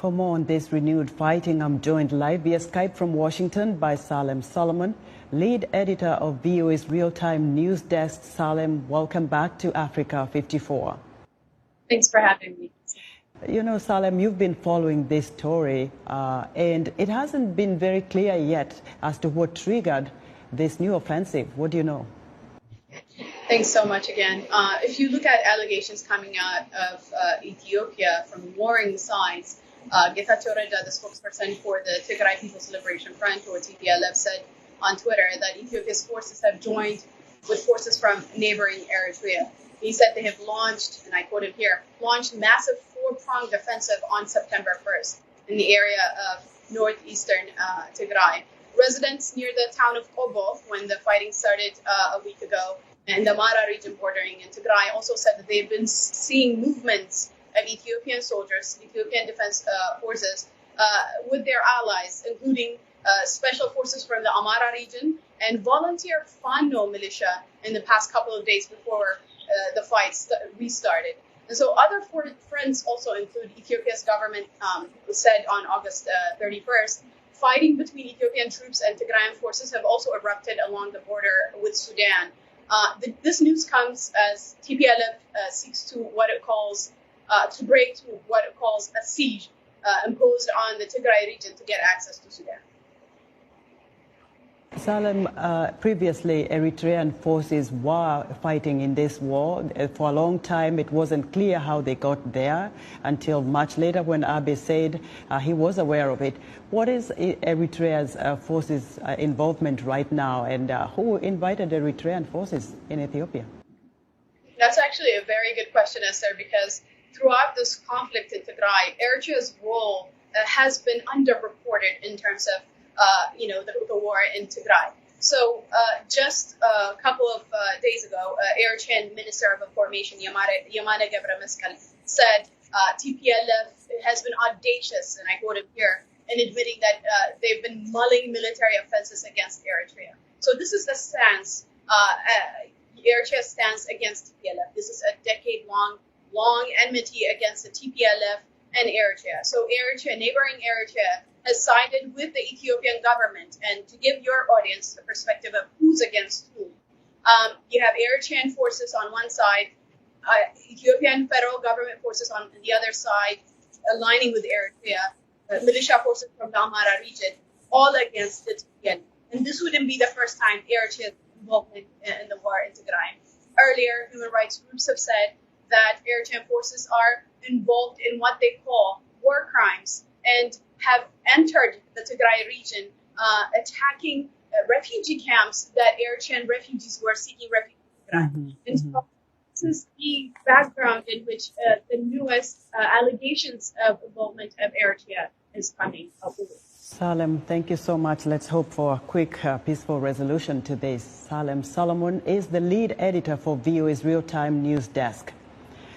For more on this renewed fighting, I'm joined live via Skype from Washington by Salem Solomon, lead editor of VOA's real-time news desk. Salem, welcome back to Africa 54. Thanks for having me. You know, Salem, you've been following this story, and it hasn't been very clear yet as to what triggered this new offensive. What do you know? Thanks so much again. If you look at allegations coming out of Ethiopia from warring sides, Githui-Ewart, the spokesperson for the Tigray People's Liberation Front, or TPLF, said on Twitter that Ethiopia's forces have joined with forces from neighboring Eritrea. He said they have launched, and I quote him here, launched massive four-pronged offensive on September 1st in the area of northeastern Tigray. Residents near the town of Obo, when the fighting started a week ago, and the Amara region bordering in Tigray, also said that they've been seeing movements of Ethiopian soldiers, Ethiopian defense forces, with their allies, including special forces from the Amara region and volunteer Fano militia in the past couple of days before the fights restarted. And so other fronts also include Ethiopia's government said on August 31st, fighting between Ethiopian troops and Tigrayan forces have also erupted along the border with Sudan. This news comes as TPLF seeks to to break through what it calls a siege imposed on the Tigray region to get access to Sudan. Salem, previously Eritrean forces were fighting in this war. For a long time it wasn't clear how they got there until much later when Abiy said he was aware of it. What is Eritrea's forces' involvement right now, and who invited Eritrean forces in Ethiopia? That's actually a very good question, Esther, because throughout this conflict in Tigray, Eritrea's role has been underreported in terms of the war in Tigray. So just a couple of days ago, Eritrean Minister of Information, Yamane Gebremeskel, said TPLF has been audacious, and I quote him here, in admitting that they've been mulling military offenses against Eritrea. So this is the stance, Eritrea's stance against TPLF. This is a decade-long enmity against the TPLF and Eritrea. So Eritrea, neighboring Eritrea, has sided with the Ethiopian government. And to give your audience the perspective of who's against whom, you have Eritrean forces on one side, Ethiopian federal government forces on the other side, aligning with Eritrea, militia forces from the Amara region, all against the TPLF. And this wouldn't be the first time Eritrea's involvement in the war in Tigray. Earlier, human rights groups have said that Eritrean forces are involved in what they call war crimes and have entered the Tigray region, attacking refugee camps that Eritrean refugees were seeking refuge in Tigray. And so this is the background in which the newest allegations of involvement of Eritrea is coming up with. Salem, thank you so much. Let's hope for a quick, peaceful resolution to this. Salem Solomon is the lead editor for VOA's real-time news desk.